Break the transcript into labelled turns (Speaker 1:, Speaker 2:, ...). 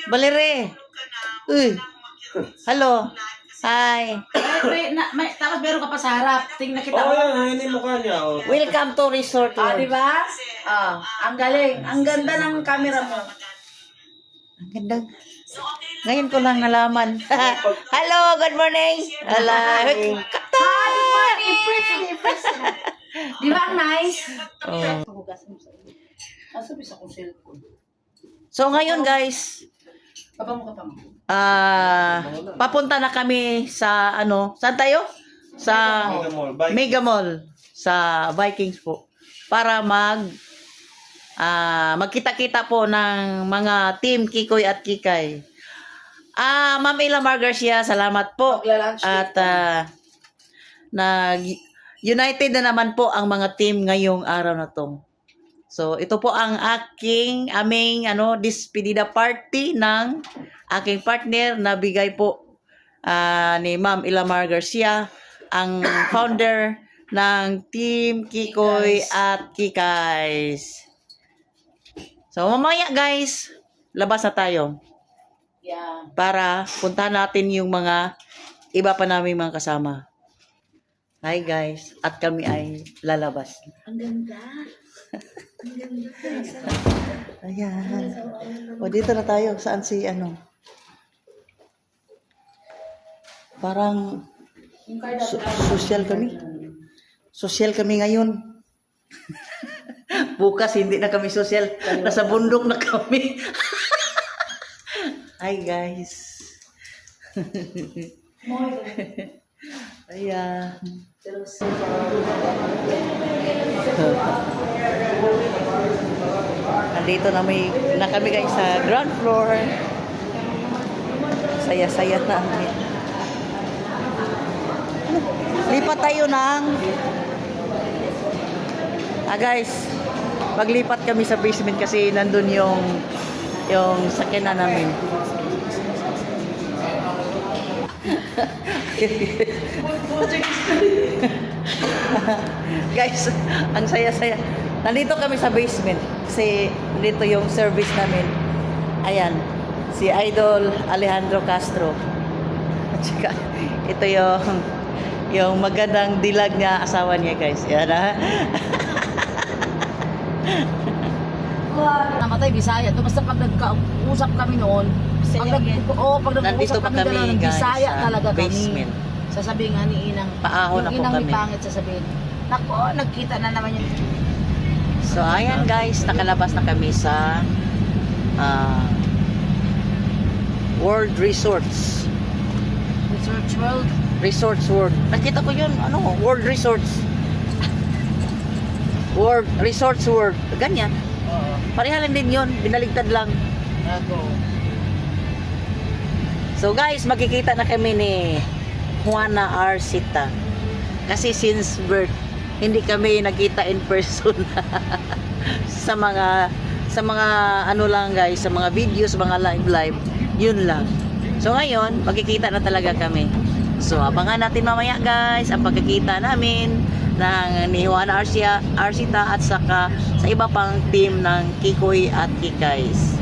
Speaker 1: Balere. Uy. Hello. Hi.
Speaker 2: Tapos meron ka pa sa harap. Tingnan kita.
Speaker 3: Oo, yan yung mukha niya. Oh.
Speaker 1: Welcome to Resort
Speaker 2: Ah,
Speaker 1: World.
Speaker 2: di ba? Ah, ang galing. Ang ganda ng camera mo.
Speaker 1: Ang ganda. Ngayon ko lang nalaman. Hello, good morning. Hello.
Speaker 2: Hi, good morning! Impress na. Di ba ang nice?
Speaker 1: Oh.
Speaker 2: Sabi sa kong cellphone.
Speaker 1: So ngayon guys,
Speaker 2: Kapamo.
Speaker 1: papunta na kami sa saan tayo? Sa
Speaker 3: Mega Mall. Bye.
Speaker 1: Mega Mall sa Vikings po para magkita-kita po ng mga team Kikoy at Kikay. Ma'am Ilamar Garcia, salamat po.
Speaker 2: Magla-lunch
Speaker 1: At united na naman po ang mga team ngayong araw na to. So ito po ang aming despedida party ng aking partner na bigay po ni Ma'am Ilamar Garcia, ang founder ng Team Kikoy at Kikays. So mamaya guys, labas na tayo
Speaker 2: Yeah.
Speaker 1: para puntahan natin yung mga iba pa naming mga kasama. Hi guys, at kami ay lalabas.
Speaker 2: Ang ganda.
Speaker 1: Ayan. O dito na tayo. Saan si Parang
Speaker 2: Yung card
Speaker 1: social kami. Social kami ngayon. Bukas hindi na kami social. Nasa bundok na kami. Hi guys. Ayan. Nandito na kami guys sa ground floor. Saya-saya namin. Lipat tayo ng guys, maglipat kami sa basement kasi nandun yung sakyanan namin. Guys, ang saya-saya. Nandito kami sa basement kasi dito yung service namin. Ayan, si Idol Alejandro Castro. At saka, ito yung magandang dilag niya, asawa niya guys. Yan
Speaker 2: Namatay, Bisaya. Basta pag nagkausap kami noon, pag
Speaker 1: Nandito
Speaker 2: nag-uusap
Speaker 1: pa
Speaker 2: kami
Speaker 1: kami,
Speaker 2: dalawa ng
Speaker 1: guys,
Speaker 2: Bisaya
Speaker 1: sa
Speaker 2: talaga
Speaker 1: basement.
Speaker 2: kami. Sasabihin nga ni Inang,
Speaker 1: Paahon
Speaker 2: yung
Speaker 1: ako
Speaker 2: Inang
Speaker 1: kami.
Speaker 2: ni Pangit sasabihin, nako, nagkita na naman yung
Speaker 1: So, ayan guys, nakalabas na kami sa World Resorts.
Speaker 2: Research World.
Speaker 1: Resorts World. Nakita ko yun, World Resorts. World Resorts World. Ganyan. Parehalan din yun, binaligtad lang. So guys, magkikita na kami ni Juana Arcita. Kasi since birth, hindi kami nagkita in person. sa mga lang guys, sa mga videos, mga live, yun lang. So ngayon, magkikita na talaga kami. So abangan natin mamaya guys ang pagkikita namin ni Juana Arcita at saka sa iba pang team ng Kikoy at Kikays.